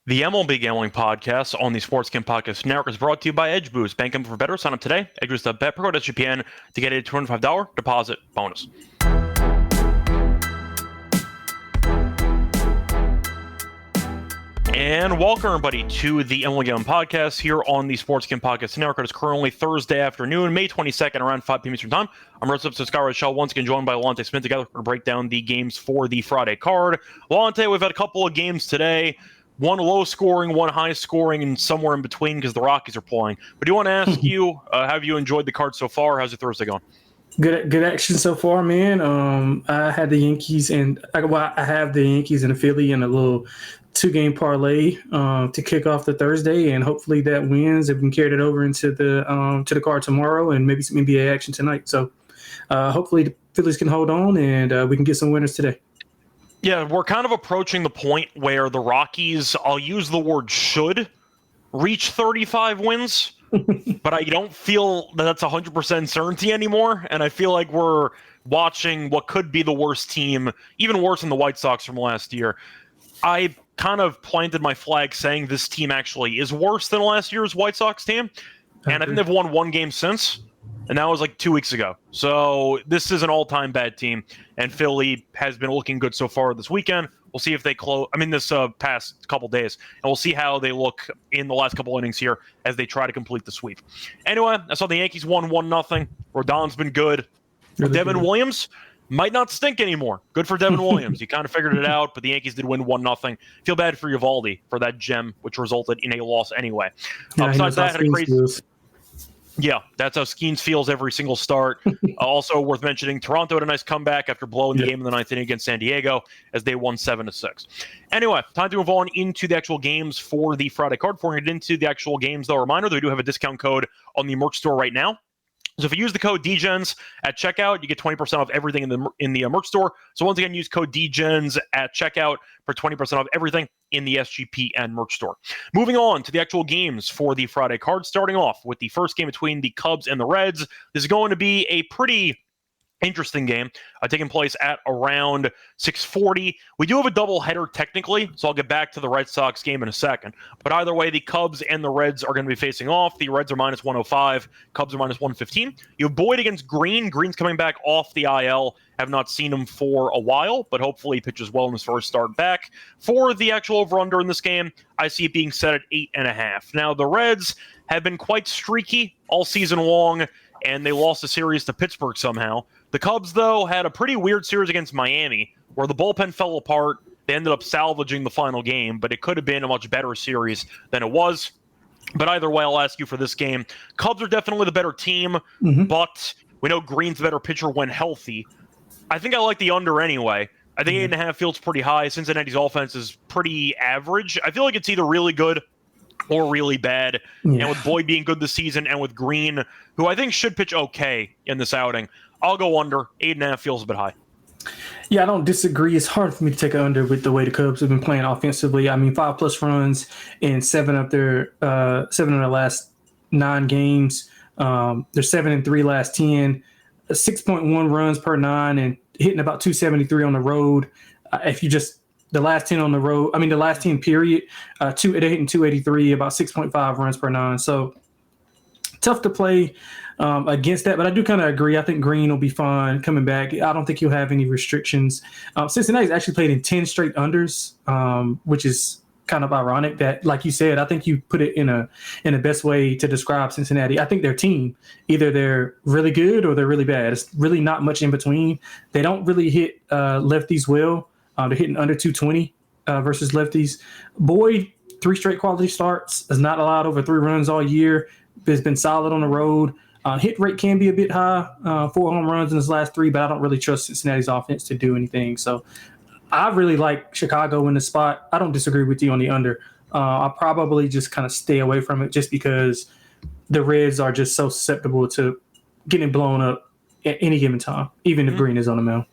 The MLB Gambling Podcast on the SportsGaming Podcast Network is brought to you by Edge Boost. Bank them for better. Sign up today. EdgeBoost.bet. Code SGPN to get a $25 deposit bonus. And welcome, everybody, to the MLB Gambling Podcast here on the SportsGaming Podcast Network. It is currently Thursday afternoon, May 22nd, around 5 p.m. Eastern Time. I'm Russ up to Scott Rochelle, once again joined by Lonte Smith. Together, we're going to break down the games for the Friday card. Lonte, we've had a couple of games today. One low scoring, one high scoring, and somewhere in between because the Rockies are playing. But do you want to ask you, have you enjoyed the card so far? How's your Thursday going? Good action so far, man. I had the Yankees and I have the Yankees and the Philly in a little 2-game parlay to kick off the Thursday, and hopefully that wins. If we can carry that over into the card tomorrow and maybe some NBA action tonight. So hopefully the Phillies can hold on and we can get some winners today. Yeah, we're kind of approaching the point where the Rockies, I'll use the word should, reach 35 wins, but I don't feel that that's 100% certainty anymore, and I feel like we're watching what could be the worst team, even worse than the White Sox from last year. I kind of planted my flag saying this team actually is worse than last year's White Sox team, and I think they've won one game since. And that was like 2 weeks ago. So this is an all-time bad team, and Philly has been looking good so far this weekend. We'll see if they this past couple days, and we'll see how they look in the last couple innings here as they try to complete the sweep. Anyway, I saw the Yankees won 1-0. Rodon's been good. Devin Williams might not stink anymore. Good for Devin Williams. He kind of figured it out, but the Yankees did win 1-0. Feel bad for Eovaldi for that gem, which resulted in a loss anyway. Besides that, had a crazy... Yeah, that's how Skeens feels every single start. Also worth mentioning, Toronto had a nice comeback after blowing the game in the ninth inning against San Diego as they won 7-6. Anyway, time to move on into the actual games for the Friday card. Before we get into the actual games, though, a reminder that we do have a discount code on the merch store right now. So if you use the code DGENS at checkout, you get 20% off everything in the merch store. So once again, use code DGENS at checkout for 20% off everything in the SGPN merch store. Moving on to the actual games for the Friday card, starting off with the first game between the Cubs and the Reds. This is going to be a pretty interesting game taking place at around 6:40. We do have a doubleheader technically, so I'll get back to the Red Sox game in a second. But either way, the Cubs and the Reds are going to be facing off. The Reds are minus 105. Cubs are minus 115. You have Boyd against Green. Green's coming back off the IL. Have not seen him for a while, but hopefully he pitches well in his first start back. For the actual over-under in this game, I see it being set at 8.5. Now, the Reds have been quite streaky all season long, and they lost a series to Pittsburgh somehow. The Cubs, though, had a pretty weird series against Miami where the bullpen fell apart. They ended up salvaging the final game, but it could have been a much better series than it was. But either way, I'll ask you for this game. Cubs are definitely the better team, but we know Green's the better pitcher when healthy. I think I like the under anyway. I think 8.5 feels pretty high. Cincinnati's offense is pretty average. I feel like it's either really good or really bad. And with Boyd being good this season and with Green, who I think should pitch okay in this outing, I'll go under. 8.5 feels a bit high. Yeah, I don't disagree. It's hard for me to take an under with the way the Cubs have been playing offensively. I mean, 5+ runs in 7 of their last 9 games. They're 7-3 last 10, 6.1 runs per 9, and hitting about 273 on the road. If you just the last 10 on the road, I mean the last 10 period, they're hitting 283, about 6.5 runs per 9. So tough to play against that, but I do kind of agree. I think Green will be fine coming back. I don't think he'll have any restrictions. Cincinnati's actually played in 10 straight unders, which is kind of ironic that, like you said, I think you put it in a best way to describe Cincinnati. I think their team, either they're really good or they're really bad. It's really not much in between. They don't really hit lefties well. They're hitting under 220 versus lefties. Boyd, 3 straight quality starts, has not allowed over 3 runs all year. Has been solid on the road. Hit rate can be a bit high, 4 home runs in his last 3, but I don't really trust Cincinnati's offense to do anything. So I really like Chicago in the spot. I don't disagree with you on the under. I'll probably just kind of stay away from it just because the Reds are just so susceptible to getting blown up at any given time, even if Green is on the mound.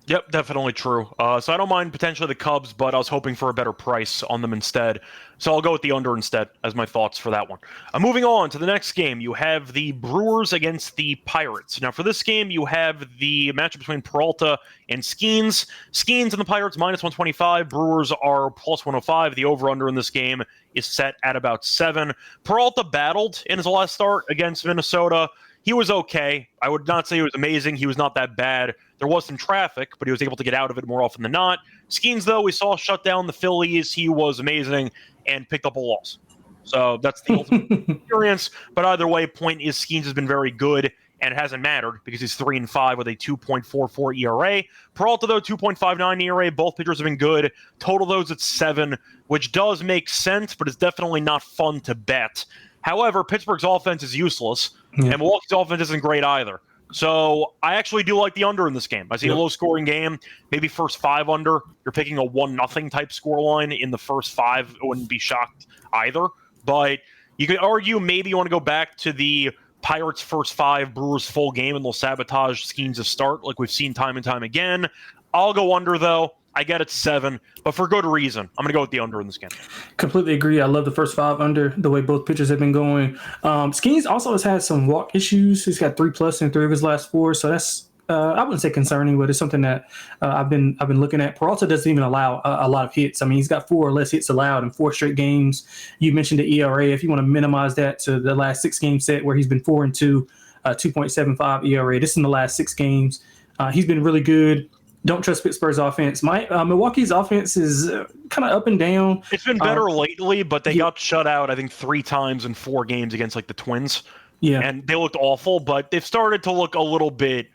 Yep, definitely true. So I don't mind potentially the Cubs, but I was hoping for a better price on them instead. So I'll go with the under instead as my thoughts for that one. Moving on to the next game, you have the Brewers against the Pirates. Now for this game, you have the matchup between Peralta and Skeens. Skeens and the Pirates minus 125. Brewers are plus 105. The over-under in this game is set at about 7. Peralta battled in his last start against Minnesota. He was okay. I would not say he was amazing. He was not that bad. There was some traffic, but he was able to get out of it more often than not. Skeens, though, we saw shut down the Phillies. He was amazing and picked up a loss. So that's the ultimate experience. But either way, point is Skeens has been very good, and it hasn't mattered because he's 3-5 with a 2.44 ERA. Peralta, though, 2.59 ERA. Both pitchers have been good. Total those at 7, which does make sense, but it's definitely not fun to bet. However, Pittsburgh's offense is useless, and Milwaukee's offense isn't great either. So I actually do like the under in this game. I see a low-scoring game, maybe first 5 under. You're picking a 1-0 type scoreline in the first 5. I wouldn't be shocked either. But you could argue maybe you want to go back to the Pirates' first 5, Brewers' full game, and they'll sabotage Skeens' start like we've seen time and time again. I'll go under, though. I get it 7, but for good reason. I'm going to go with the under in this game. Completely agree. I love the first 5 under, the way both pitchers have been going. Skeens also has had some walk issues. He's got 3+ in 3 of his last 4, so that's I wouldn't say concerning, but it's something that I've been looking at. Peralta doesn't even allow a lot of hits. I mean, he's got 4 or less hits allowed in 4 straight games. You mentioned the ERA. If you want to minimize that to the last 6 game set where he's been 4-2, 2.75 ERA. This is in the last 6 games. He's been really good. Don't trust Pittsburgh's offense. Milwaukee's offense is kind of up and down. It's been better lately, but they got shut out, I think, 3 times in 4 games against like the Twins. Yeah. And they looked awful, but they've started to look a little bit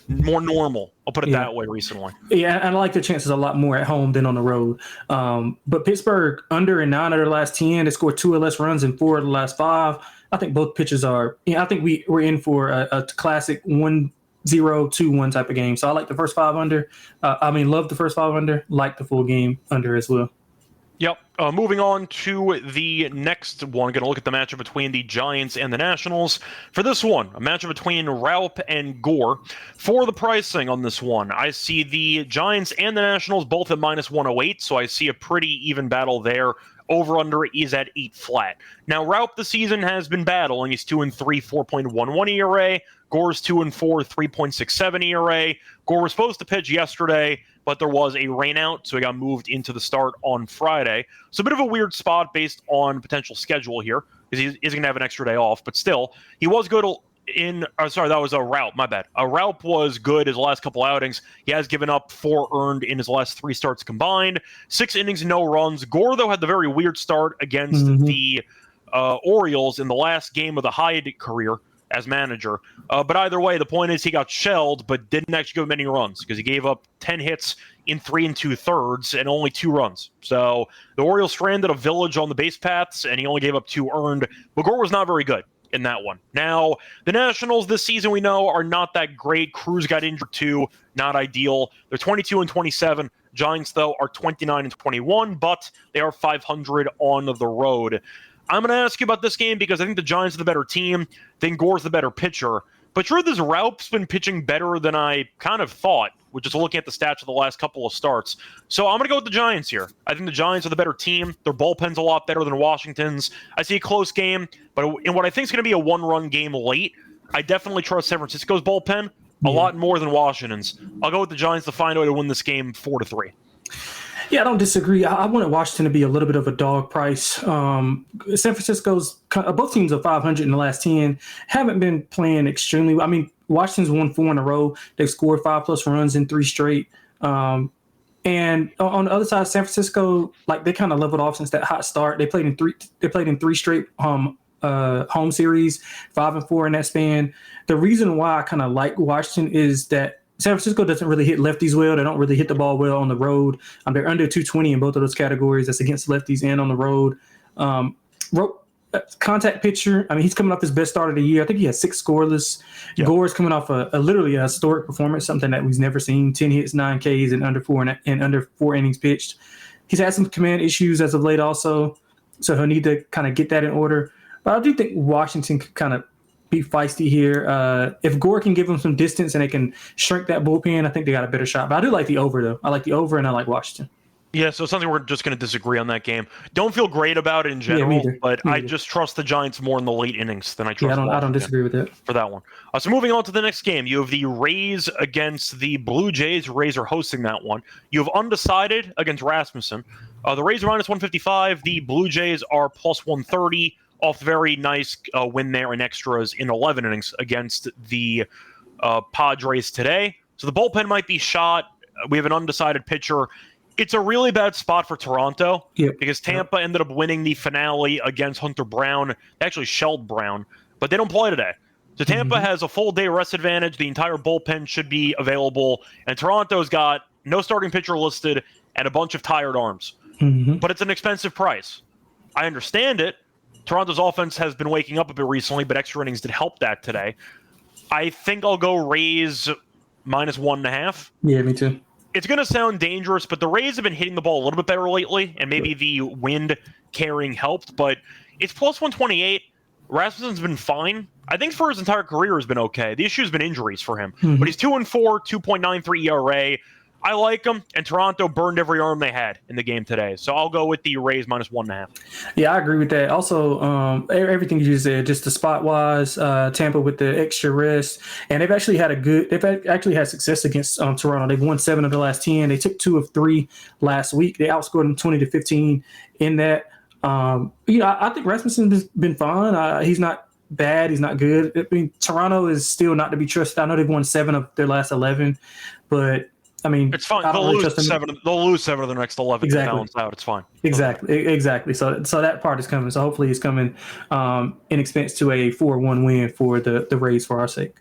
more normal. I'll put it that way recently. Yeah, and I like their chances a lot more at home than on the road. But Pittsburgh, under in 9 of their last 10. They scored 2 or less runs in 4 of the last 5. I think both pitchers are – I think we're in for a classic 1-0-2-1 type of game. So I like the first 5 under. Love the first 5 under. Like the full game under as well. Yep. Moving on to the next one. Going to look at the matchup between the Giants and the Nationals. For this one, a matchup between Raup and Gore. For the pricing on this one, I see the Giants and the Nationals both at minus 108, so I see a pretty even battle there. Over-under is at 8 flat. Now, Raup this season has been battling. He's 2-3, 4.11 ERA. Gore's 2-4, 3.67 ERA. Gore was supposed to pitch yesterday, but there was a rainout, so he got moved into the start on Friday. So a bit of a weird spot based on potential schedule here, because he isn't going to have an extra day off. But still, he was good that was a Raup, my bad. Raup was good his last couple outings. He has given up 4 earned in his last 3 starts combined. 6 innings, no runs. Gore, though, had the very weird start against the Orioles in the last game of the Hyde career as manager. But either way, the point is he got shelled, but didn't actually give him any runs because he gave up 10 hits in 3 2/3 and only 2 runs. So the Orioles stranded a Village on the base paths, and he only gave up 2 earned. But Gore was not very good in that one. Now, the Nationals this season we know are not that great. Cruz got injured too, not ideal. They're 22-27. Giants, though, are 29-21, but they are 500 on the road. I'm going to ask you about this game because I think the Giants are the better team. I think Gore's the better pitcher. But sure, this Raup's been pitching better than I kind of thought, which is looking at the stats of the last couple of starts. So I'm going to go with the Giants here. I think the Giants are the better team. Their bullpen's a lot better than Washington's. I see a close game, but in what I think is going to be a 1-run game late, I definitely trust San Francisco's bullpen a lot more than Washington's. I'll go with the Giants to find a way to win this game 4-3. Yeah, I don't disagree. I wanted Washington to be a little bit of a dog price. San Francisco's both teams are 500 in the last 10. Haven't been playing extremely well. I mean, Washington's won 4 in a row. They've scored 5+ runs in 3 straight. And on the other side, San Francisco, like they kind of leveled off since that hot start. They played in 3 straight home series, 5-4 in that span. The reason why I kind of like Washington is that San Francisco doesn't really hit lefties well. They don't really hit the ball well on the road. They're under 220 in both of those categories. That's against lefties and on the road. Contact pitcher. I mean, he's coming off his best start of the year. I think he has 6 scoreless. Yep. Gore's coming off a literally a historic performance, something that we've never seen. 10 hits, 9 Ks, and under 4 innings pitched. He's had some command issues as of late also, so he'll need to kind of get that in order. But I do think Washington could kind of be feisty here. If Gore can give them some distance and they can shrink that bullpen, I think they got a better shot. But I do like the over, though. I like the over, and I like Washington. Yeah, so it's something we're just going to disagree on that game. Don't feel great about it in general, but I just trust the Giants more in the late innings than I trust I don't disagree with that. For that one. So moving on to the next game, you have the Rays against the Blue Jays. Rays are hosting that one. You have undecided against Rasmussen. The Rays are minus 155. The Blue Jays are plus 130 off the very nice win there in extras in 11 innings against the Padres today. So the bullpen might be shot. We have an undecided pitcher. It's a really bad spot for Toronto because Tampa ended up winning the finale against Hunter Brown. They actually shelled Brown, but they don't play today. So Tampa has a full day rest advantage. The entire bullpen should be available, and Toronto's got no starting pitcher listed and a bunch of tired arms. But it's an expensive price. I understand it. Toronto's offense has been waking up a bit recently, but extra innings did help that today. I think I'll go Rays minus 1.5. Yeah, me too. It's going to sound dangerous, but the Rays have been hitting the ball a little bit better lately, and maybe the wind carrying helped, but it's plus 128. Rasmussen's been fine. I think for his entire career has been okay. The issue has been injuries for him. But he's 2-4, 2.93 ERA. I like him, and Toronto burned every arm they had in the game today. So I'll go with the Rays minus 1.5. Yeah, I agree with that. Also, everything you said, just the spot-wise, Tampa with the extra rest, and they've actually had success against Toronto. They've won 7 of the last 10. They took 2 of 3 last week. They outscored them 20-15 in that. I think Rasmussen's been fine. He's not bad. He's not good. I mean, Toronto is still not to be trusted. I know they've won 7 of their last 11, but I mean, it's fine. They'll lose 7 of the next 11 to balance out. It's fine. Exactly. So that part is coming. So hopefully it's coming in expense to a 4-1 win for the Rays for our sake.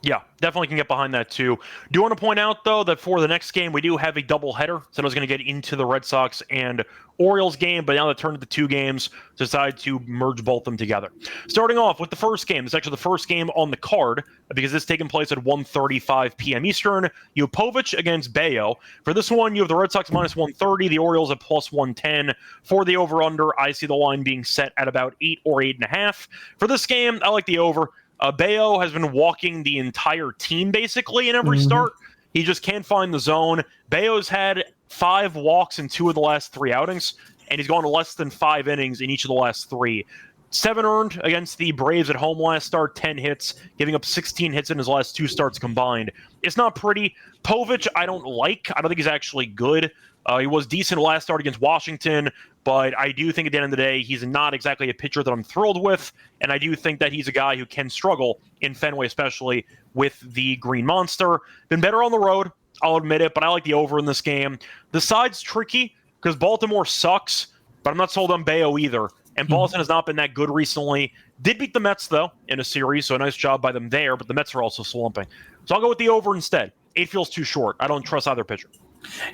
Yeah, definitely can get behind that too. Do want to point out, though, that for the next game, we do have a doubleheader. So I was going to get into the Red Sox and Orioles game, but now they turned into 2 games, decided to merge both of them together. Starting off with the first game. It's actually the first game on the card because it's taking place at 1:35 p.m. Eastern. You have Povich against Bayo. For this one, you have the Red Sox minus 130, the Orioles at plus 110. For the over-under, I see the line being set at about 8 or 8.5. For this game, I like the over. Bayo has been walking the entire team basically in every start. He just can't find the zone. Bayo's had 5 walks in 2 of the last 3 outings, and he's gone to less than 5 innings in each of the last 3. 7 earned against the Braves at home last start, 10 hits, giving up 16 hits in his last 2 starts combined. It's not pretty. Povich, I don't like. I don't think he's actually good. He was decent last start against Washington, but I do think at the end of the day, he's not exactly a pitcher that I'm thrilled with, and I do think that he's a guy who can struggle in Fenway, especially with the Green Monster. Been better on the road, I'll admit it, but I like the over in this game. The side's tricky because Baltimore sucks, but I'm not sold on Bayo either, and Boston has not been that good recently. Did beat the Mets, though, in a series, so a nice job by them there, but the Mets are also slumping. So I'll go with the over instead. 8 feels too short. I don't trust either pitcher.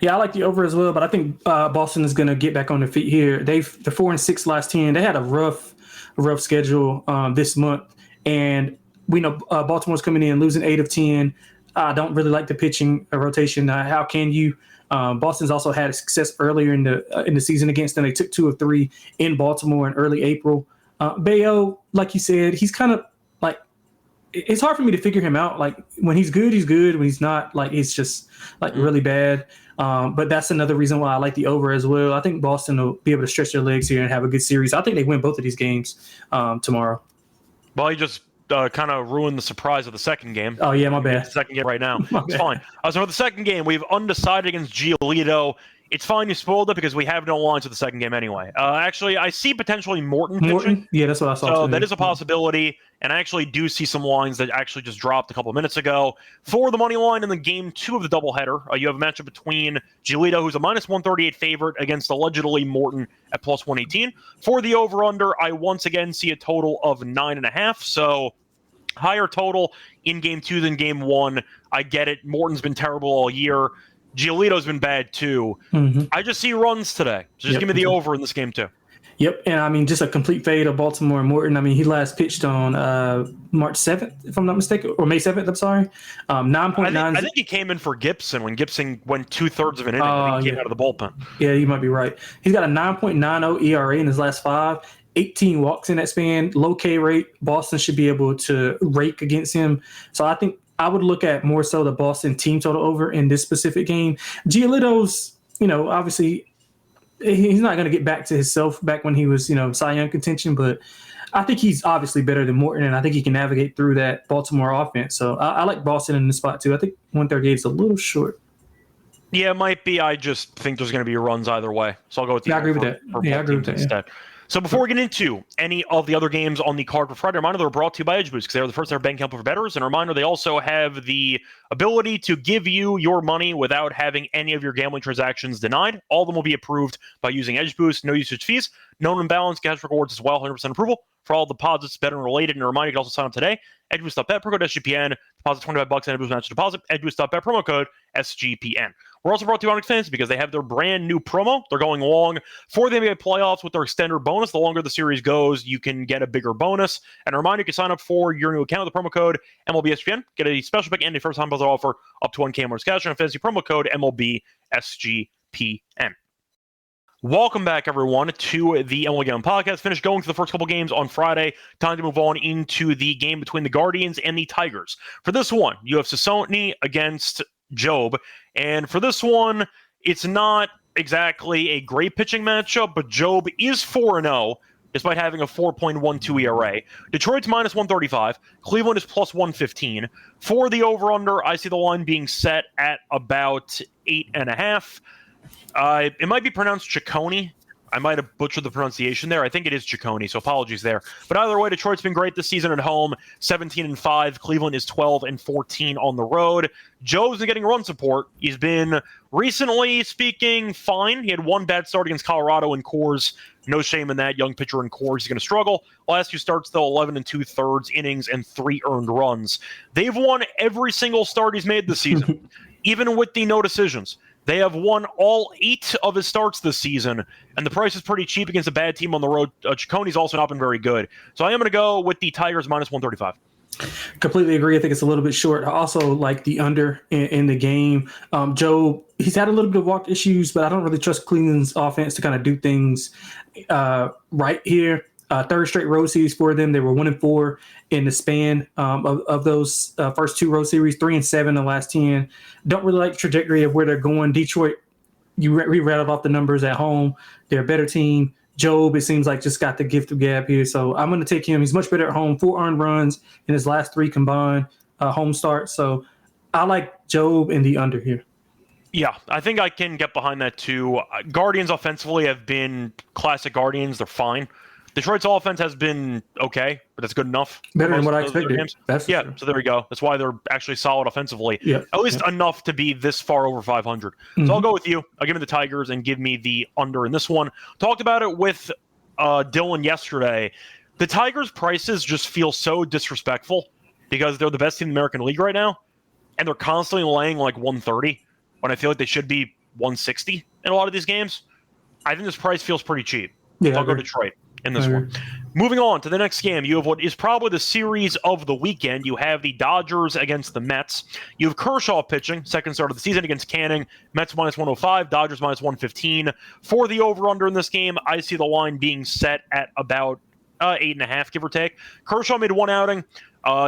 Yeah, I like the over as well, but I think Boston is going to get back on their feet here. They're 4-6 last 10. They had a rough schedule this month, and we know Baltimore's coming in losing 8 of 10. I don't really like the pitching rotation. How can you? Boston's also had success earlier in the season against them. They took 2 of 3 in Baltimore in early April. Bayo, like you said, he's kind of like, it's hard for me to figure him out. Like when he's good, he's good. When he's not, like it's just like really bad. But that's another reason why I like the over as well. I think Boston will be able to stretch their legs here and have a good series. I think they win both of these games tomorrow. Well, you just kind of ruined the surprise of the second game. Oh, yeah, my bad. The second game right now. It's fine. So for the second game, we have undecided against Giolito. It's fine you spoiled it because we have no lines for the second game anyway. Actually, I see potentially Morton pitching. Yeah, that's what I saw. So that is a possibility. And I actually do see some lines that actually just dropped a couple of minutes ago. For the money line in the game 2 of the doubleheader, you have a matchup between Giolito, who's a minus 138 favorite, against allegedly Morton at plus 118. For the over-under, I once again see a total of 9.5. So higher total in game 2 than game 1. I get it. Morton's been terrible all year. Giolito's been bad too. I just see runs today. So just give me the over in this game too. Yep, and I mean, just a complete fade of Baltimore and Morton. I mean, he last pitched on March 7th, if I'm not mistaken, or May 7th, I'm sorry. 9.9. I think he came in for Gibson when Gibson went 2/3 of an inning when he came out of the bullpen. Yeah, you might be right. He's got a 9.90 ERA in his last 5, 18 walks in that span, low K rate. Boston should be able to rake against him. So I think I would look at more so the Boston team total over in this specific game. Giolito's, obviously he's not going to get back to himself back when he was, Cy Young contention, but I think he's obviously better than Morton, and I think he can navigate through that Baltimore offense. So I like Boston in the spot too. I think 138 is a little short. Yeah, it might be. I just think there's going to be runs either way. So I'll go with the I agree with that. I agree with that instead. Yeah. So before we get into any of the other games on the card for Friday, a reminder they're brought to you by EdgeBoost because they're the first ever bank account for bettors. And a reminder they also have the ability to give you your money without having any of your gambling transactions denied. All of them will be approved by using EdgeBoost. No usage fees, known and balanced cash rewards as well, 100% approval for all deposits, betting related. And a reminder you can also sign up today. EdgeBoost.bet, promo code SGPN, deposit $25 and EdgeBoost match deposit. EdgeBoost.bet, promo code SGPN. We're also brought to you on Xfinity because they have their brand new promo. They're going along for the NBA playoffs with their extender bonus. The longer the series goes, you can get a bigger bonus. And a reminder, you can sign up for your new account with the promo code MLBSGPN. Get a special pick and a first-time buzzer offer up to 1K more cash on fantasy promo code MLBSGPN. Welcome back, everyone, to the MLB Gambling Podcast. Finished going through the first couple games on Friday. Time to move on into the game between the Guardians and the Tigers. For this one, you have Sissoni against Job. And for this one, it's not exactly a great pitching matchup, but Job is 4-0, despite having a 4.12 ERA. Detroit's minus 135. Cleveland is plus 115. For the over-under, I see the line being set at about 8.5. It might be pronounced Ciccone. I might have butchered the pronunciation there. I think it is Ciccone, so apologies there. But either way, Detroit's been great this season at home, 17-5. Cleveland is 12-14 on the road. Joe's getting run support. He's been, recently speaking, fine. He had one bad start against Colorado in Coors. No shame in that. Young pitcher in Coors. He's going to struggle. Last 2 starts, though, 11 2/3 innings and 3 earned runs. They've won every single start he's made this season, even with the no decisions. They have won all 8 of his starts this season, and the price is pretty cheap against a bad team on the road. Ciccone's also not been very good. So I am going to go with the Tigers minus 135. Completely agree. I think it's a little bit short. I also like the under in the game. Joe, he's had a little bit of walk issues, but I don't really trust Cleveland's offense to kind of do things right here. Third straight road series for them. They were 1-4 in the span of those first 2 road series, 3-7 in the last 10. Don't really like the trajectory of where they're going. Detroit, we rattled off the numbers at home. They're a better team. Job, it seems like, just got the gift of gab here. So I'm going to take him. He's much better at home. 4 earned runs in his last 3 combined home starts. So I like Job in the under here. Yeah, I think I can get behind that too. Guardians offensively have been classic Guardians. They're fine. Detroit's offense has been okay, but that's good enough. Better than what I expected. Yeah, so there we go. That's why they're actually solid offensively. Yeah, at least enough to be this far over 500. So I'll go with you. I'll give me the Tigers and give me the under in this one. Talked about it with Dylan yesterday. The Tigers' prices just feel so disrespectful because they're the best team in the American League right now, and they're constantly laying like 130 when I feel like they should be 160 in a lot of these games. I think this price feels pretty cheap. Yeah, so I'll go Detroit in this one. Moving on to the next game, you have what is probably the series of the weekend. You have the Dodgers against the Mets. You have Kershaw pitching, second start of the season against Canning. Mets minus 105, Dodgers minus 115. For the over-under in this game, I see the line being set at about 8.5, give or take. Kershaw made 1 outing.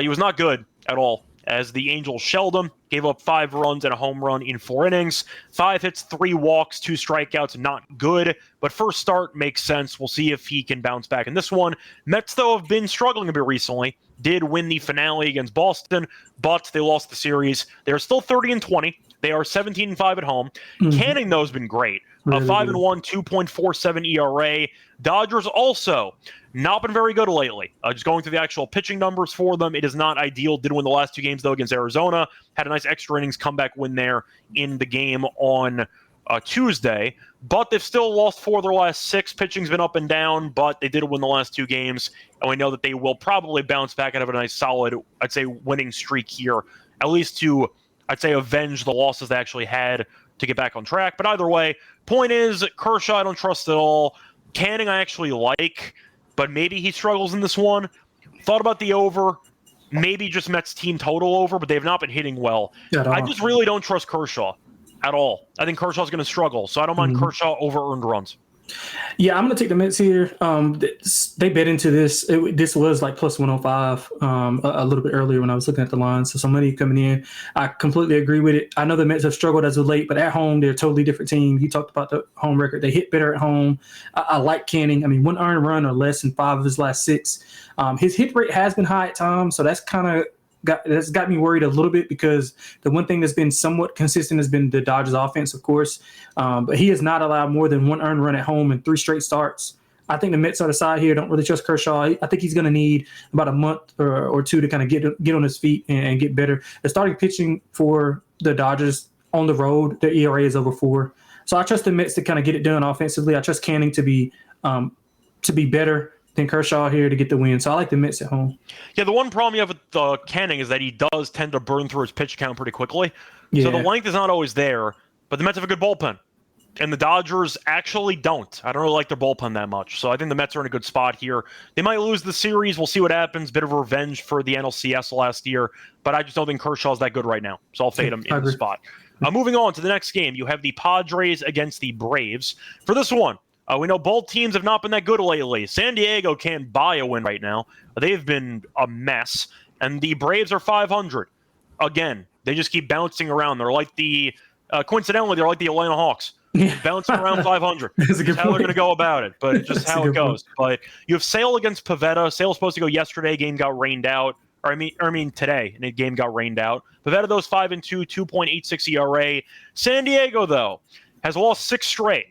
He was not good at all, as the Angels shelled him, gave up 5 runs and a home run in 4 innings. 5 hits, 3 walks, 2 strikeouts, not good. But first start makes sense. We'll see if he can bounce back in this one. Mets, though, have been struggling a bit recently. Did win the finale against Boston, but they lost the series. They're still 30-20. They are 17-5 at home. Canning, though, has been great. 5-1, 2.47 ERA. Dodgers also not been very good lately. Just going through the actual pitching numbers for them, it is not ideal. Did win the last 2 games, though, against Arizona. Had a nice extra innings comeback win there in the game on Tuesday. But they've still lost 4 of their last 6. Pitching's been up and down, but they did win the last 2 games. And we know that they will probably bounce back and have a nice, solid, I'd say, winning streak here, at least to, I'd say, avenge the losses they actually had to get back on track. But either way, point is, Kershaw I don't trust at all. Canning I actually like, but maybe he struggles in this one. Thought about the over. Maybe just Mets team total over, but they've not been hitting well. I just really don't trust Kershaw at all. I think Kershaw's going to struggle, so I don't mind Kershaw over earned runs. Yeah, I'm going to take the Mets here. They bet into this. This was like plus 105 a little bit earlier when I was looking at the line. So some money coming in. I completely agree with it. I know the Mets have struggled as of late, but at home, they're a totally different team. You talked about the home record. They hit better at home. I like Canning. I mean, 1 earned run or less in 5 of his last 6. His hit rate has been high at times, so that's kind of that's got me worried a little bit because the one thing that's been somewhat consistent has been the Dodgers offense, of course. But he has not allowed more than 1 earned run at home in 3 straight starts. I think the Mets are the side here. Don't really trust Kershaw. I think he's going to need about a month or 2 to kind of get on his feet and get better. The starting pitching for the Dodgers on the road, their ERA is over 4. So I trust the Mets to kind of get it done offensively. I trust Canning to be better than Kershaw here to get the win. So I like the Mets at home. Yeah, the one problem you have with Canning is that he does tend to burn through his pitch count pretty quickly. Yeah. So the length is not always there, but the Mets have a good bullpen. And the Dodgers actually don't. I don't really like their bullpen that much. So I think the Mets are in a good spot here. They might lose the series. We'll see what happens. Bit of revenge for the NLCS last year. But I just don't think Kershaw's that good right now. So I'll fade him in the spot. Moving on to the next game, you have the Padres against the Braves. For this one, we know both teams have not been that good lately. San Diego can't buy a win right now. They've been a mess. And the Braves are 500. Again, they just keep bouncing around. They're like coincidentally, they're like the Atlanta Hawks. Bouncing around 500. That's how they're going to go about it, but it's just how it goes. But you have Sale against Pivetta. Sale was supposed to go yesterday. Game got rained out. Or I mean today, and the game got rained out. Pivetta, those 5-2, 2.86 ERA. San Diego, though, has lost 6 straight.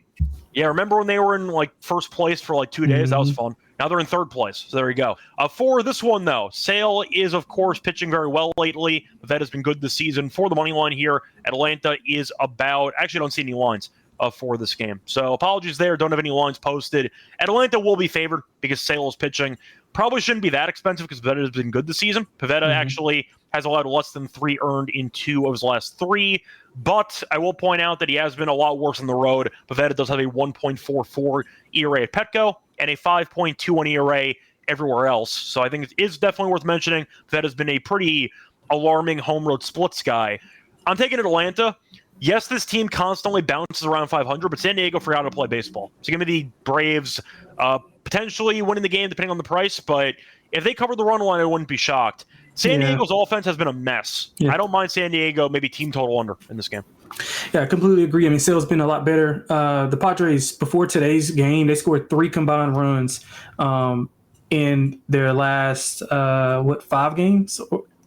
Yeah, remember when they were in first place for 2 days? That was fun. Now they're in 3rd place. So there you go. For this one, though, Sale is, of course, pitching very well lately. That has been good this season. For the money line here, Atlanta is about – actually, I don't see any lines for this game. So apologies there. Don't have any lines posted. Atlanta will be favored because Sale is pitching. Probably shouldn't be that expensive because Pivetta has been good this season. Pivetta actually has allowed less than 3 earned in 2 of his last 3. But I will point out that he has been a lot worse on the road. Pivetta does have a 1.44 ERA at Petco and a 5.21 ERA everywhere else. So I think it is definitely worth mentioning. Pivetta has been a pretty alarming home road splits guy. I'm taking Atlanta. Yes, this team constantly bounces around 500, but San Diego forgot to play baseball. So give me the Braves potentially winning the game depending on the price. But if they cover the run line, I wouldn't be shocked. San Diego's offense has been a mess. I don't mind San Diego, maybe team total under in this game. Yeah, I completely agree. I mean, Sale's been a lot better. The Padres, before today's game, they scored 3 combined runs in their last, 5 games?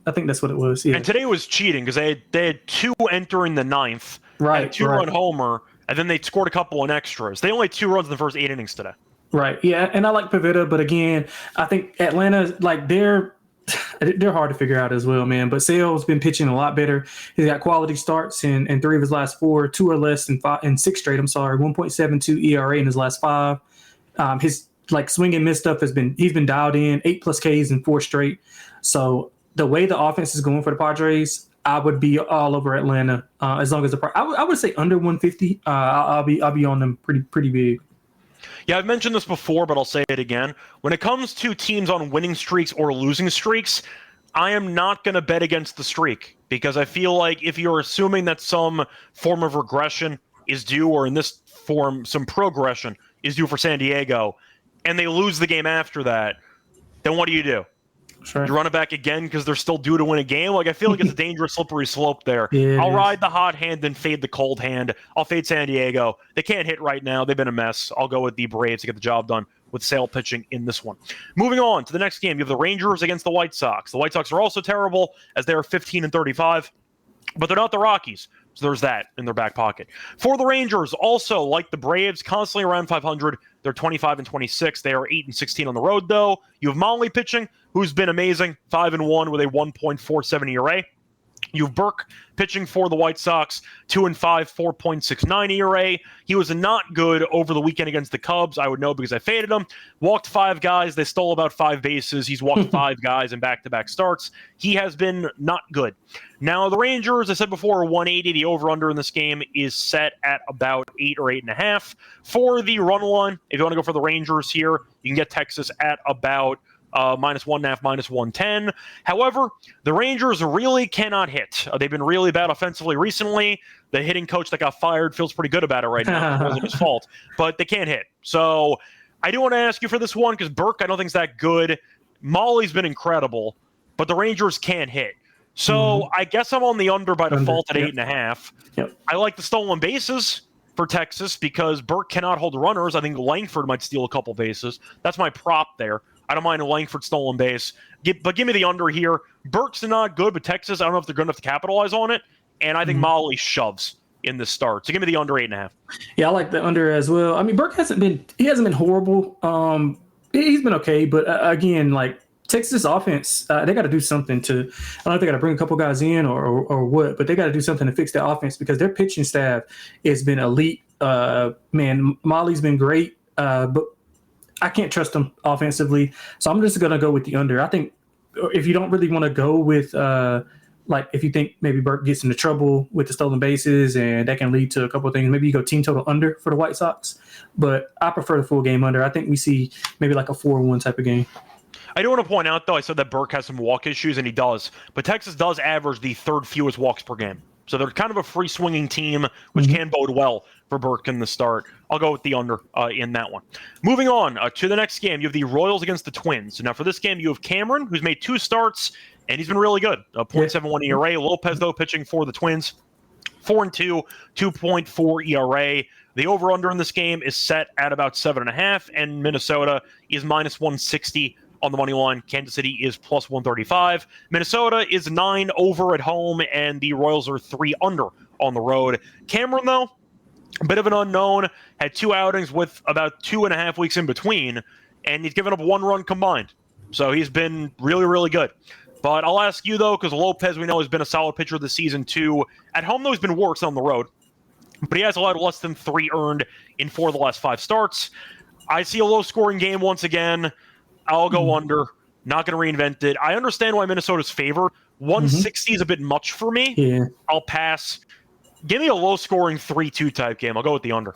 I think that's what it was. Yeah. And today was cheating because they had 2 entering the 9th. Right. 2-run homer, and then they scored a couple in extras. They only had 2 runs in the first 8 innings today. Right. Yeah, and I like Pivetta, but again, I think Atlanta, they're hard to figure out as well, man. But Sale's been pitching a lot better. He's got quality starts in 3 of his last 4, 2 or less in 6 straight. 1.72 ERA in his last 5. His swing and miss stuff he's been dialed in, 8+ Ks in 4 straight. So the way the offense is going for the Padres, I would be all over Atlanta as long as I would say under 150. I'll be on them pretty big. Yeah, I've mentioned this before, but I'll say it again. When it comes to teams on winning streaks or losing streaks, I am not going to bet against the streak because I feel like if you're assuming that some form of regression is due, or in this form, some progression is due for San Diego, and they lose the game after that, then what do? Sure. You run it back again because they're still due to win a game? I feel like it's a dangerous, slippery slope there. Yeah, I'll ride the hot hand and fade the cold hand. I'll fade San Diego. They can't hit right now. They've been a mess. I'll go with the Braves to get the job done with Sale pitching in this one. Moving on to the next game, you have the Rangers against the White Sox. The White Sox are also terrible as they are 15-35, but they're not the Rockies. So there's that in their back pocket. For the Rangers, also like the Braves, constantly around 500. They're 25-26. They are 8-16 on the road, though. You have Molly pitching, who's been amazing, 5-1 with a 1.47 ERA. You have Burke pitching for the White Sox, 2-5, 4.69 ERA. He was not good over the weekend against the Cubs. I would know because I faded him. Walked 5 guys. They stole about 5 bases. He's walked 5 guys in back-to-back starts. He has been not good. Now, the Rangers, I said before, 180. The over-under in this game is set at about 8 or 8.5. For the run line, if you want to go for the Rangers here, you can get Texas at about -1.5, -110. However, the Rangers really cannot hit. They've been really bad offensively recently. The hitting coach that got fired feels pretty good about it right now. It wasn't his fault, but they can't hit. So I do want to ask you for this one because Burke, I don't think is that good. Molly's been incredible, but the Rangers can't hit. So I guess I'm on the under by default at 8.5. Yep. I like the stolen bases for Texas because Burke cannot hold runners. I think Langford might steal a couple bases. That's my prop there. I don't mind a Langford stolen base. But give me the under here. Burke's not good, but Texas, I don't know if they're good enough to capitalize on it. And I think Molly shoves in the start. So give me the under 8.5. Yeah, I like the under as well. I mean, Burke hasn't been horrible. He's been okay, but again, like Texas offense, they got to do something to. I don't know if they got to bring a couple guys in or what, but they got to do something to fix their offense because their pitching staff has been elite. Man, Molly's been great, but I can't trust them offensively, so I'm just going to go with the under. I think if you don't really want to go with, like if you think maybe Burke gets into trouble with the stolen bases and that can lead to a couple of things, maybe you go team total under for the White Sox. But I prefer the full game under. I think we see maybe like a 4-1 type of game. I do want to point out, though, I said that Burke has some walk issues, and he does. But Texas does average the 3rd fewest walks per game. So they're kind of a free-swinging team, which can bode well for Burke in the start. I'll go with the under in that one. Moving on to the next game, you have the Royals against the Twins. So now for this game, you have Cameron, who's made 2 starts, and he's been really good. 0.71 ERA. Lopez, though, pitching for the Twins. 4-2, 2.4 ERA. The over-under in this game is set at about 7.5, and Minnesota is -160 on the money line. Kansas City is +135. Minnesota is 9 over at home, and the Royals are 3 under on the road. Cameron, though, a bit of an unknown, had 2 outings with about 2.5 weeks in between, and he's given up 1 run combined. So he's been really, really good. But I'll ask you, though, because Lopez, we know, has been a solid pitcher this season, too. At home, though, he's been worse on the road. But he has allowed less than 3 earned in 4 of the last 5 starts. I see a low-scoring game once again. I'll go under. Not going to reinvent it. I understand why Minnesota's favored. 160 is a bit much for me. Yeah. I'll pass. Give me a low-scoring 3-2 type game. I'll go with the under.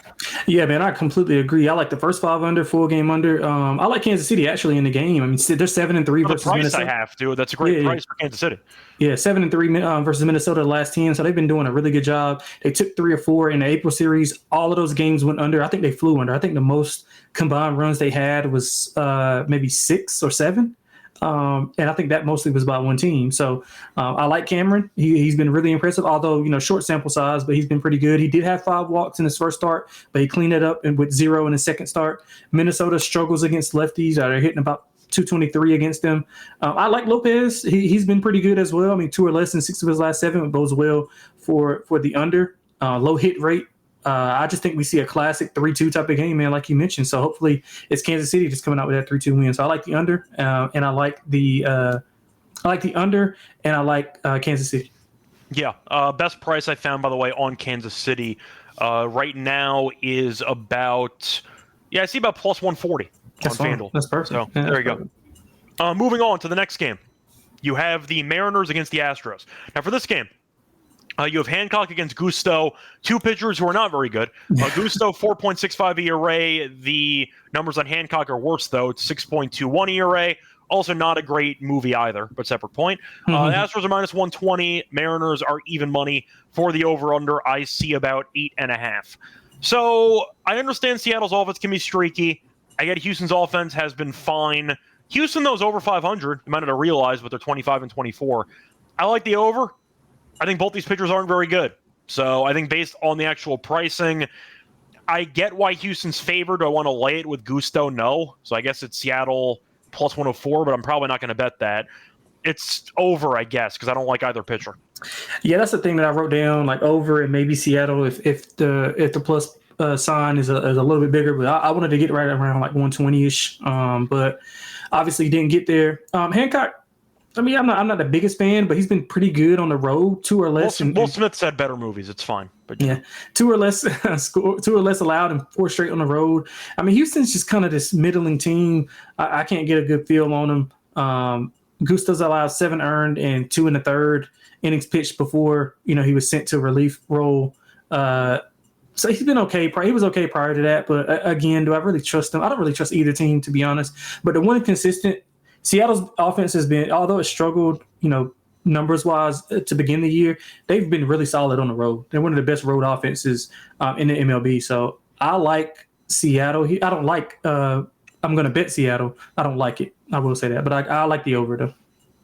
Yeah, man, I completely agree. I like the first 5 under, full game under. I like Kansas City actually in the game. I mean, they're 7-3 versus Minnesota. I have to. That's a great price for Kansas City. Yeah, 7-3 versus Minnesota the last 10. So they've been doing a really good job. They took 3 or 4 in the April series. All of those games went under. I think they flew under. I think the most combined runs they had was maybe 6 or 7. And I think that mostly was by one team. So I like Cameron. He's been really impressive, although, short sample size, but he's been pretty good. He did have 5 walks in his first start, but he cleaned it up and with 0 in his second start. Minnesota struggles against lefties. They're hitting about 223 against them. I like Lopez. He's been pretty good as well. I mean, 2 or less in 6 of his last 7. It bodes well for the under. Low hit rate. I just think we see a classic 3-2 type of game, man, like you mentioned. So hopefully it's Kansas City just coming out with that 3-2 win. So I like the under, and I like the under, and I like Kansas City. Yeah, best price I found, by the way, on Kansas City right now is about I see about +140 on FanDuel. That's perfect. So there you go. Moving on to the next game, you have the Mariners against the Astros. Now for this game, you have Hancock against Gusto, 2 pitchers who are not very good. Gusto, 4.65 ERA. The numbers on Hancock are worse, though. It's 6.21 ERA. Also not a great movie either, but separate point. The Astros are -120. Mariners are even money. For the over-under, I see about 8.5. So I understand Seattle's offense can be streaky. I get Houston's offense has been fine. Houston, though, is over 500. You might not have realized, but they're 25-24. I like the over. I think both these pitchers aren't very good. So I think based on the actual pricing, I get why Houston's favored. Do I want to lay it with Gusto? No. So I guess it's Seattle +104, but I'm probably not going to bet that. It's over, I guess, because I don't like either pitcher. Yeah, that's the thing that I wrote down, like over and maybe Seattle if the plus sign is a little bit bigger. But I wanted to get right around like 120-ish. But obviously didn't get there. Hancock, I mean, I'm not the biggest fan, but he's been pretty good on the road, 2 or less. Will Smith's had better movies. It's fine. But yeah, 2 or less 2 or less allowed and 4 straight on the road. I mean, Houston's just kind of this middling team. I can't get a good feel on him. Gusto's allowed 7 earned and 2 in the third innings pitched before he was sent to relief role. So he's been okay. He was okay prior to that, but again, do I really trust him? I don't really trust either team, to be honest. But the one consistent Seattle's offense has been, although it struggled, numbers wise to begin the year, they've been really solid on the road. They're one of the best road offenses in the MLB. So I like Seattle. I don't like. I'm going to bet Seattle. I don't like it. I will say that, but I like the over though.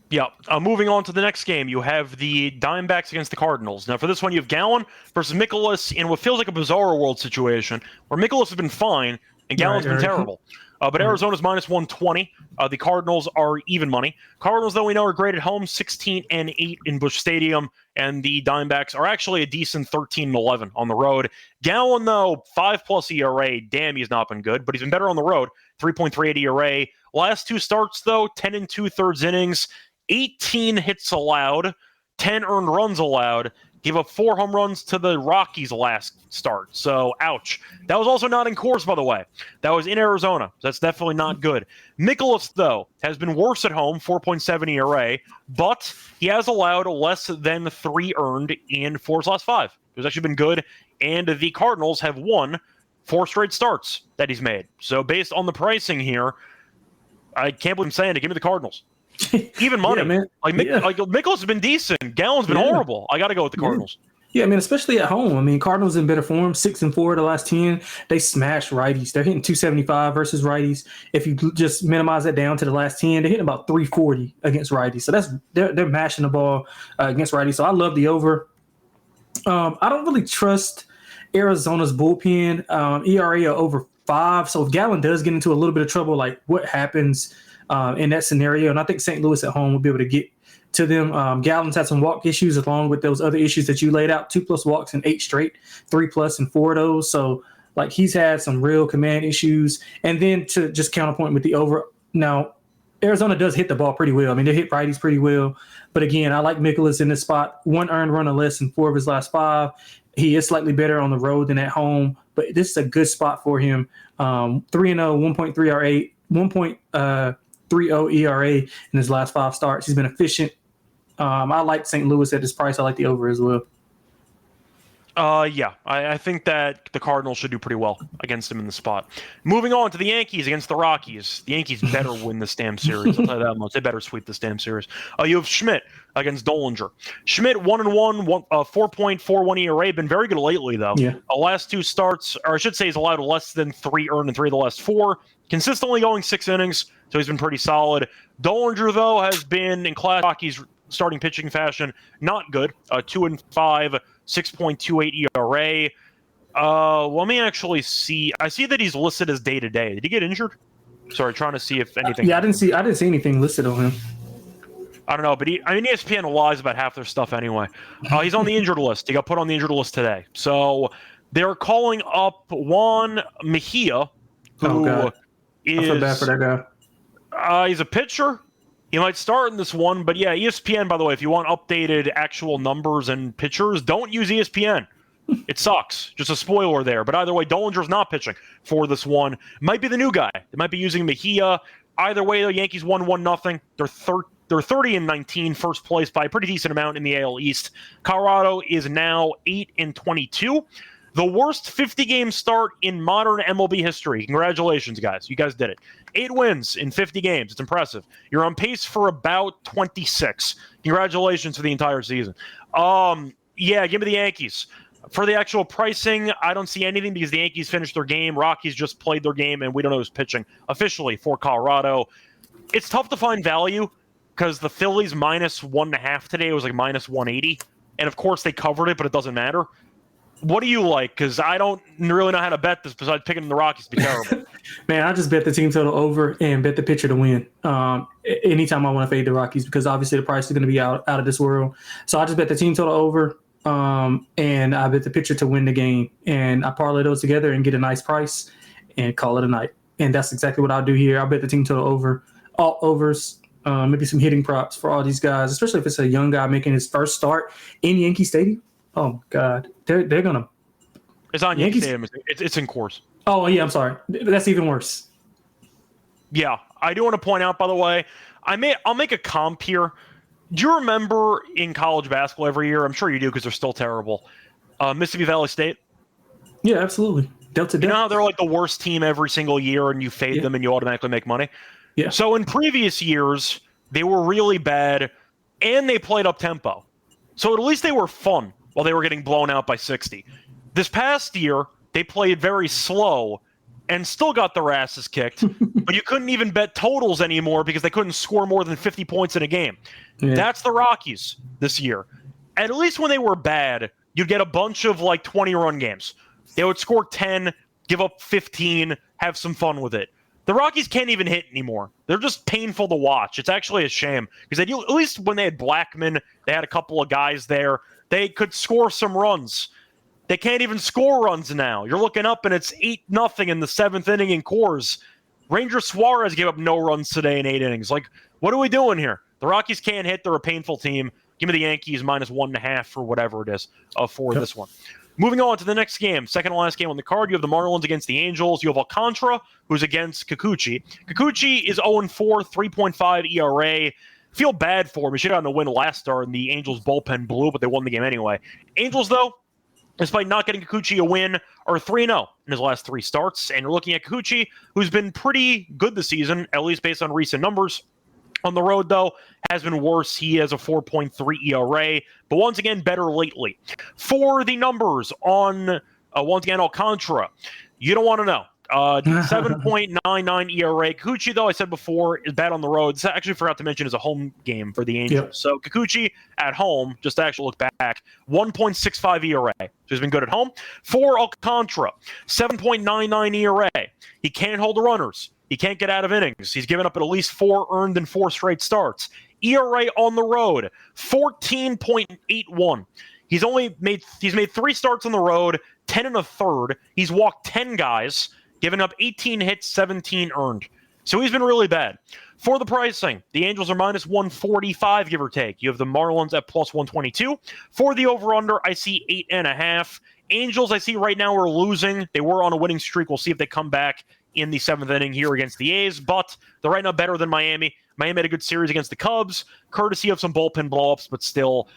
Yeah. Moving on to the next game, you have the Diamondbacks against the Cardinals. Now, for this one, you have Gallen versus Mikolas in what feels like a bizarre world situation where Mikolas has been fine and Gallen's been terrible. But Arizona's minus 120. The Cardinals are even money. Cardinals, though, we know are great at home, 16-8 in Busch Stadium, and the Diamondbacks are actually a decent 13-11 on the road. Gallen, though, 5+ ERA. Damn, he's not been good, but he's been better on the road, 3.38 ERA. Last 2 starts, though, 10 2/3 innings, 18 hits allowed, 10 earned runs allowed. Gave up 4 home runs to the Rockies last start. So, ouch. That was also not in Coors, by the way. That was in Arizona. That's definitely not good. Mikolas, though, has been worse at home, 4.7 ERA, but he has allowed less than 3 earned in 4 of his last 5. He's actually been good, and the Cardinals have won 4 straight starts that he's made. So, based on the pricing here, I can't believe I'm saying it. Give me the Cardinals. Even money. Yeah, man. Like Mikolas has been decent. Gallen's been horrible. I got to go with the Cardinals. Yeah, I mean, especially at home. I mean, Cardinals in better form, 6-4 the last 10. They smash righties. They're hitting 275 versus righties. If you just minimize that down to the last 10, they're hitting about 340 against righties. So they're mashing the ball against righties. So I love the over. I don't really trust Arizona's bullpen. ERA over 5. So if Gallen does get into a little bit of trouble, like what happens in that scenario? And I think St. Louis at home will be able to get to them. Gallen's had some walk issues along with those other issues that you laid out, 2+ walks in 8 straight, 3+ in 4 of those. So like he's had some real command issues. And then to just counterpoint with the over. Now, Arizona does hit the ball pretty well. I mean, they hit righties pretty well. But again, I like Mikolas in this spot. 1 earned run or less in 4 of his last 5. He is slightly better on the road than at home, but this is a good spot for him. 3-0, 1.3 ERA, 1.30 ERA in his last 5 starts. He's been efficient. I like St. Louis at this price. I like the over as well. Yeah, I think that the Cardinals should do pretty well against him in the spot. Moving on to the Yankees against the Rockies. The Yankees better win this damn series. I'll tell you that much. They better sweep this damn series. You have Schmidt against Dollinger. Schmidt 1-1, 4.41 ERA. Been very good lately, though. Yeah. Last 2 starts, or I should say he's allowed less than 3 earned in 3 of the last 4. Consistently going 6 innings, so he's been pretty solid. Dollinger, though, has been in class Rockies starting pitching fashion not good. 2-5, 6.28 ERA. Let me actually see. I see that he's listed as day-to-day. Did he get injured? Sorry, trying to see if anything. Yeah, I didn't see anything listed on him. I don't know, but ESPN lies about half their stuff anyway. He's on the injured list. He got put on the injured list today. So they're calling up Juan Mejia, who I feel bad for that guy. He's a pitcher. He might start in this one, but yeah, ESPN, by the way, if you want updated actual numbers and pitchers, don't use ESPN. It sucks. Just a spoiler there. But either way, Dollinger's not pitching for this one. Might be the new guy. They might be using Mejia. Either way, the Yankees won 1-0. They're 30-19, first place by a pretty decent amount in the AL East. Colorado is now 8-22. The worst 50-game start in modern MLB history. Congratulations, guys. You guys did it. 8 wins in 50 games. It's impressive. You're on pace for about 26. Congratulations for the entire season. Yeah, give me the Yankees. For the actual pricing, I don't see anything because the Yankees finished their game. Rockies just played their game, and we don't know who's pitching officially for Colorado. It's tough to find value because the Phillies minus 1.5 today. It was like minus 180. And, of course, they covered it, but it doesn't matter. What do you like? Because I don't really know how to bet this besides picking the Rockies to be terrible. Man, I just bet the team total over and bet the pitcher to win. Anytime I want to fade the Rockies because obviously the price is going to be out of this world. So I just bet the team total over and I bet the pitcher to win the game. And I parlay those together and get a nice price and call it a night. And that's exactly what I'll do here. I'll bet the team total over, all overs, maybe some hitting props for all these guys, especially if it's a young guy making his first start in Yankee Stadium. Oh God, they're gonna. It's on Yankee Stadium. It's in Coors. Oh yeah, I'm sorry. That's even worse. Yeah, I do want to point out, by the way, I'll make a comp here. Do you remember in college basketball every year? I'm sure you do because they're still terrible. Mississippi Valley State. Yeah, absolutely. Delta. You know how they're like the worst team every single year, and you fade them and you automatically make money. Yeah. So in previous years, they were really bad, and they played up tempo. So at least they were fun while they were getting blown out by 60. This past year, they played very slow and still got their asses kicked, but you couldn't even bet totals anymore because they couldn't score more than 50 points in a game. Yeah. That's the Rockies this year. At least when they were bad, you'd get a bunch of like 20-run games. They would score 10, give up 15, have some fun with it. The Rockies can't even hit anymore. They're just painful to watch. It's actually a shame because at least when they had Blackman, they had a couple of guys there. They could score some runs. They can't even score runs now. You're looking up and it's 8-0 in the 7th inning in Coors. Ranger Suarez gave up no runs today in 8 innings. Like, what are we doing here? The Rockies can't hit. They're a painful team. Give me the Yankees minus 1.5 or whatever it is for this one. Moving on to the next game, second to last game on the card, you have the Marlins against the Angels. You have Alcantara, who's against Kikuchi. Kikuchi is 0-4, 3.5 ERA. Feel bad for him. He should have gotten a win last start, and the Angels' bullpen blew, but they won the game anyway. Angels, though, despite not getting Kikuchi a win, are 3-0 in his last 3 starts. And you're looking at Kikuchi, who's been pretty good this season, at least based on recent numbers. On the road, though, has been worse. He has a 4.3 ERA, but once again, better lately. For the numbers on, once again, Alcantara, you don't want to know. 7.99 ERA. Kikuchi, though, I said before, is bad on the road. I actually forgot to mention is a home game for the Angels. Yep. So Kikuchi at home, just to actually look back, 1.65 ERA. So he's been good at home. For Alcantara, 7.99 ERA. He can't hold the runners. He can't get out of innings. He's given up at least 4 earned in 4 straight starts. ERA on the road, 14.81. He's made 3 starts on the road, 10 1/3. He's walked 10 guys, giving up 18 hits, 17 earned. So he's been really bad. For the pricing, the Angels are minus 145, give or take. You have the Marlins at plus 122. For the over-under, I see 8.5. Angels, I see right now are losing. They were on a winning streak. We'll see if they come back in the 7th inning here against the A's, but they're right now better than Miami. Miami had a good series against the Cubs, courtesy of some bullpen blowups, but still,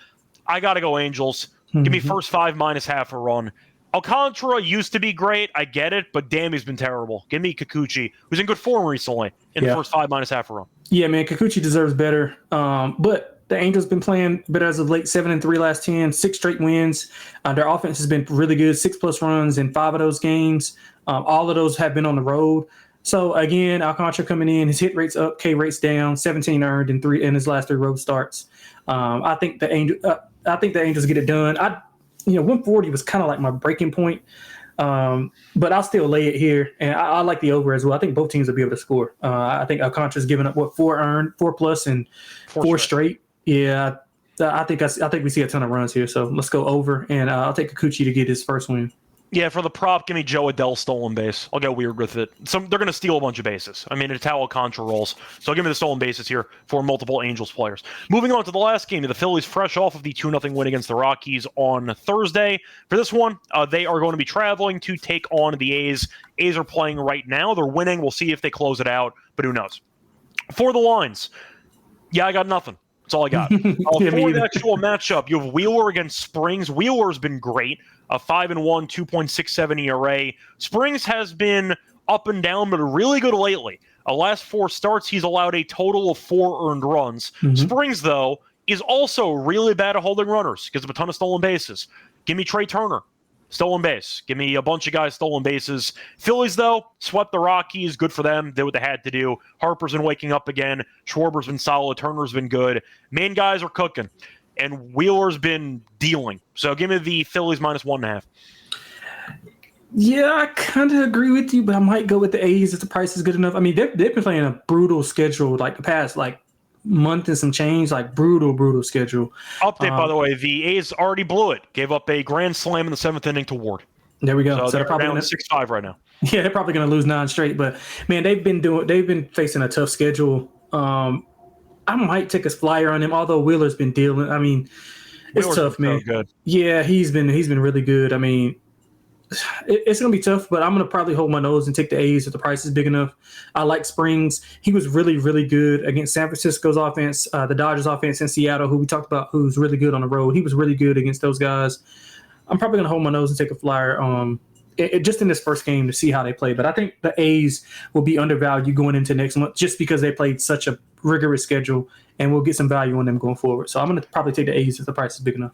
I got to go Angels. Give me first 5 minus half a run. Alcantara used to be great. I get it, but damn, he's been terrible. Give me Kikuchi, who's in good form recently, in the first 5 minus half a run. Yeah, man, Kikuchi deserves better. But the Angels been playing better as of late. 7-3 last 10, 6 straight wins. Their offense has been really good, 6+ runs in 5 of those games. All of those have been on the road. So again, Alcantara coming in, his hit rate's up, K rate's down, 17 earned in his last 3 road starts. I think the Angels get it done. 140 was kind of like my breaking point, but I'll still lay it here, and I like the over as well. I think both teams will be able to score. I think Alcantara's given up 4 earned, 4+ and 4 straight. Yeah, I think we see a ton of runs here. So let's go over, and I'll take Kikuchi to get his first win. Yeah, for the prop, give me Joe Adell stolen base. I'll get weird with it. They're going to steal a bunch of bases. I mean, it's how Alcantara rolls. So give me the stolen bases here for multiple Angels players. Moving on to the last game, the Phillies fresh off of the 2-0 win against the Rockies on Thursday. For this one, they are going to be traveling to take on the A's. A's are playing right now. They're winning. We'll see if they close it out, but who knows. For the lines, I got nothing. That's all I got. For the actual matchup, you have Wheeler against Springs. Wheeler's been great. 5-1, 2.67 ERA. Springs has been up and down, but really good lately. Last 4 starts, he's allowed a total of 4 earned runs. Springs, though, is also really bad at holding runners because of a ton of stolen bases. Give me Trey Turner, stolen base. Give me a bunch of guys stolen bases. Phillies, though, swept the Rockies. Good for them. Did what they had to do. Harper's been waking up again. Schwarber's been solid. Turner's been good. Main guys are cooking. And Wheeler's been dealing. So give me the Phillies minus 1.5. Yeah, I kind of agree with you, but I might go with the A's if the price is good enough. I mean, they've been playing a brutal schedule like the past month and some change, brutal schedule. Update, by the way, the A's already blew it. Gave up a grand slam in the 7th inning to Ward. There we go. So they're probably down 6-5 right now. Yeah, they're probably going to lose 9 straight. But man, they've been facing a tough schedule. I might take a flyer on him, although Wheeler's been dealing. I mean, it's tough, man. So good. Yeah, he's been really good. I mean, it's going to be tough, but I'm going to probably hold my nose and take the A's if the price is big enough. I like Springs. He was really, really good against San Francisco's offense, the Dodgers offense in Seattle, who we talked about, who's really good on the road. He was really good against those guys. I'm probably going to hold my nose and take a flyer just in this first game to see how they play. But I think the A's will be undervalued going into next month just because they played such a rigorous schedule, and we'll get some value on them going forward. So I'm going to probably take the A's if the price is big enough.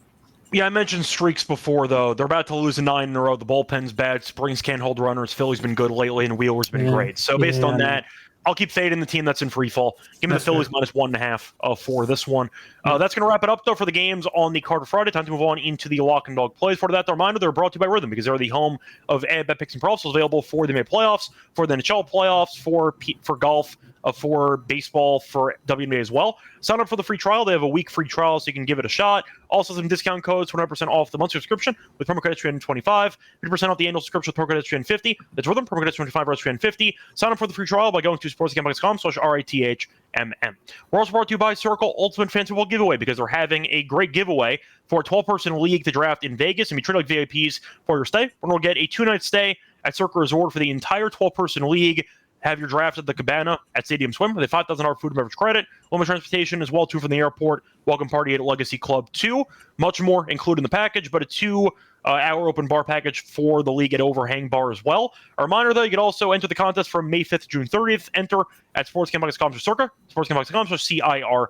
Yeah, I mentioned streaks before, though. They're about to lose 9 in a row. The bullpen's bad. Springs can't hold runners. Philly's been good lately, and Wheeler's been great. So based on that, I'll keep fading the team that's in free fall. Give me the Phillies minus 1.5 for this one. That's going to wrap it up, though, for the games on the card for Friday. Time to move on into the lock and dog plays. For that, the reminder, they're brought to you by Rhythm because they're the home of bet picks and props. Available for the NBA playoffs, for the NHL playoffs, for golf, for baseball, for WNBA as well. Sign up for the free trial. They have a week free trial, so you can give it a shot. Also, some discount codes, 20% off the monthly subscription with promo code SGPN25, 50% off the annual subscription with promo code SGPN50. That's Rhythm, promo code SGPN25 or SGPN50. Sign up for the free trial by going to sportsgamble.com/RITHMM. We're also brought to you by Circle Ultimate Fantasy Football Giveaway because they're having a great giveaway for a 12-person league to draft in Vegas and be treated like VIPs for your stay. We're going to get a 2-night stay at Circle Resort for the entire 12-person league. Have your draft at the Cabana at Stadium Swim with a $5,000 food and beverage credit. Limited transportation as well, too, from the airport. Welcome party at Legacy Club 2. Much more included in the package, but a 2-hour open bar package for the league at Overhang Bar as well. A reminder, though, you can also enter the contest from May 5th to June 30th. Enter at sportsgamble.com/circa, sportsgamble.com/CIRCA.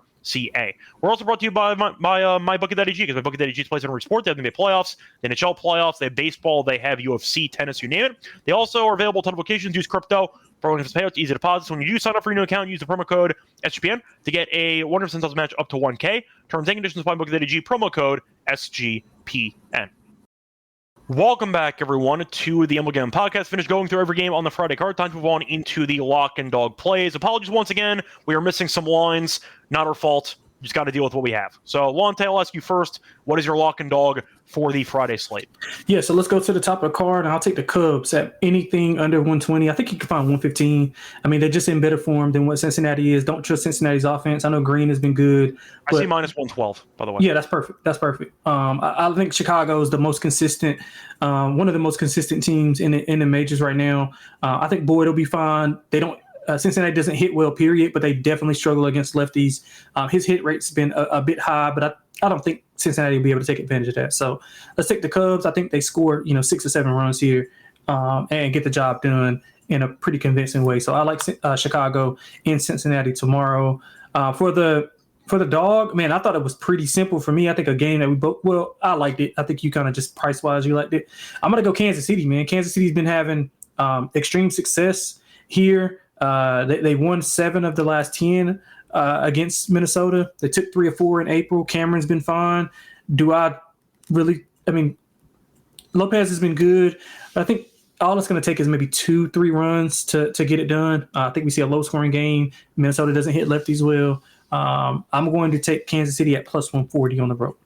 We're also brought to you by MyBookie.ag because MyBookie.ag plays in every sport. They have the NBA playoffs, the NHL playoffs, they have baseball, they have UFC, tennis, you name it. They also are available at a ton of locations. Use crypto for payouts, easy deposits. When you do sign up for your new account, use the promo code SGPN to get a 100% sales match up to $1K. Terms and conditions apply. MyBookie.ag, promo code SGPN. Welcome back, everyone, to the MLB Gambling Podcast. Finished going through every game on the Friday card. Time to move on into the lock and dog plays. Apologies once again. We are missing some lines. Not our fault. Just got to deal with what we have. So, Lonte, I'll ask you first. What is your lock and dog for the Friday slate? Yeah, so let's go to the top of the card, and I'll take the Cubs at anything under 120. I think you can find 115. I mean, they're just in better form than what Cincinnati is. Don't trust Cincinnati's offense. I know Green has been good. I see minus 112, by the way. Yeah, that's perfect. That's perfect. I think Chicago is the most consistent, one of the most consistent teams in the majors right now. I think Boyd will be fine. They don't. Cincinnati doesn't hit well, period, but they definitely struggle against lefties. His hit rate's been a bit high, but I don't think Cincinnati will be able to take advantage of that. So let's take the Cubs. I think they score 6 or 7 runs here and get the job done in a pretty convincing way. So I like Chicago in Cincinnati tomorrow. For the dog, man, I thought it was pretty simple for me. I think a game that I liked it. I think you kind of just price-wise, you liked it. I'm going to go Kansas City, man. Kansas City's been having extreme success here. They won 7 of the last 10 against Minnesota. They took 3 or 4 in April. Cameron's been fine. Lopez has been good. I think all it's going to take is maybe 2-3 runs to get it done. I think we see a low-scoring game. Minnesota doesn't hit lefties well. I'm going to take Kansas City at plus 140 on the road.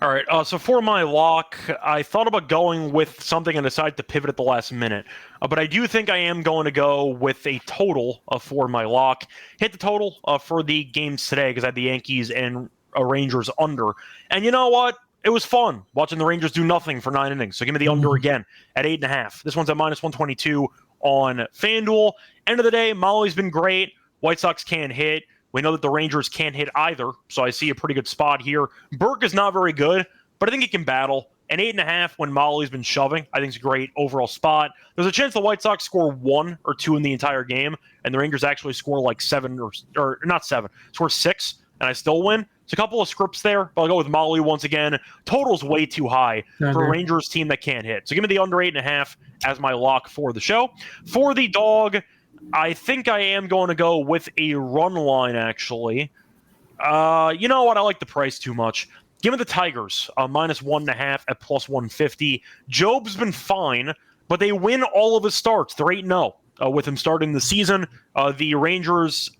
All right, so for my lock, I thought about going with something and decided to pivot at the last minute. But I do think I am going to go with a total for my lock. Hit the total for the games today because I had the Yankees and Rangers under. And you know what? It was fun watching the Rangers do nothing for 9 innings. So give me the under again at 8.5. This one's at minus 122 on FanDuel. End of the day, Molly's been great. White Sox can't hit. We know that the Rangers can't hit either, so I see a pretty good spot here. Burke is not very good, but I think he can battle. And 8.5 when Molly's been shoving, I think is a great overall spot. There's a chance the White Sox score 1 or 2 in the entire game, and the Rangers actually score like 7 or not 7, score 6, and I still win. It's a couple of scripts there, but I'll go with Molly once again. Total's way too high for a Rangers team that can't hit. So give me the under 8.5 as my lock for the show. For the dog, I think I am going to go with a run line, actually. You know what? I like the price too much. Give me the Tigers, minus 1.5 at plus 150. Job's been fine, but they win all of his starts. They're 8-0 with him starting the season. The Rangers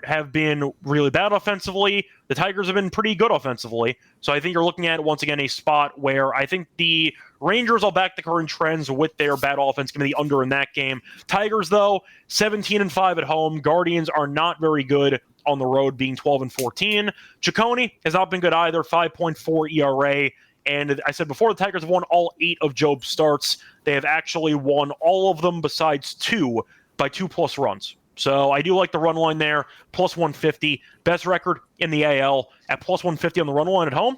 have been really bad offensively. The Tigers have been pretty good offensively. So I think you're looking at, once again, a spot where I think the Rangers will back the current trends with their bad offense. Give me the under in that game. Tigers, though, 17-5 at home. Guardians are not very good on the road, being 12-14. Ciccone has not been good either, 5.4 ERA. And I said before, the Tigers have won all 8 of Job's starts. They have actually won all of them besides 2 by 2+ runs. So I do like the run line there, plus 150. Best record in the AL at plus 150 on the run line at home.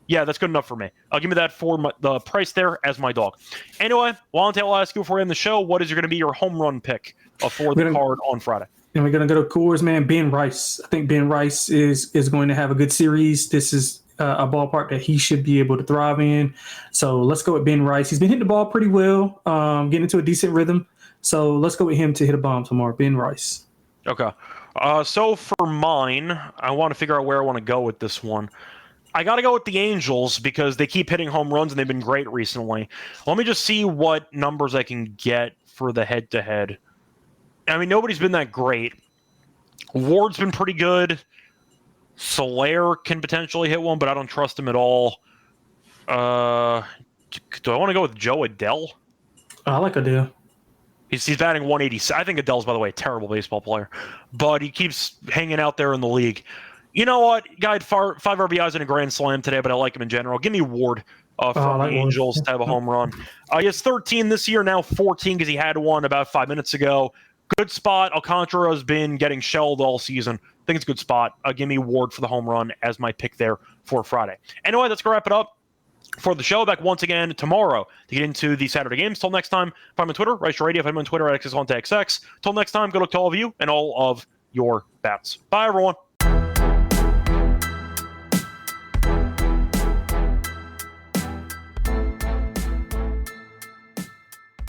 Yeah, that's good enough for me. I'll give me that for the price there as my dog. Anyway, Lonte, I'll ask you before we end the show, what is going to be your home run pick for the card on Friday? And we're going to go to Coors, man. Ben Rice. I think Ben Rice is going to have a good series. This is a ballpark that he should be able to thrive in. So let's go with Ben Rice. He's been hitting the ball pretty well, getting into a decent rhythm. So let's go with him to hit a bomb tomorrow, Ben Rice. Okay. So for mine, I want to figure out where I want to go with this one. I got to go with the Angels because they keep hitting home runs and they've been great recently. Let me just see what numbers I can get for the head-to-head. I mean, nobody's been that great. Ward's been pretty good. Soler can potentially hit one, but I don't trust him at all. Do I want to go with Joe Adele? I like Adele. He's batting 180. I think Adele's, by the way, a terrible baseball player, but he keeps hanging out there in the league. You know what? Guy had 5 RBIs in a grand slam today, but I like him in general. Give me Ward from the Angels to have a home run. He has 13 this year, now 14 because he had one about 5 minutes ago. Good spot. Alcantara has been getting shelled all season. I think it's a good spot. Give me Ward for the home run as my pick there for Friday. Anyway, let's go wrap it up for the show. Back once again tomorrow to get into the Saturday games. Till next time, find me on Twitter, Rice Radio. Find me on Twitter at XXLonteXX. Till next time, good luck to all of you and all of your bats. Bye, everyone.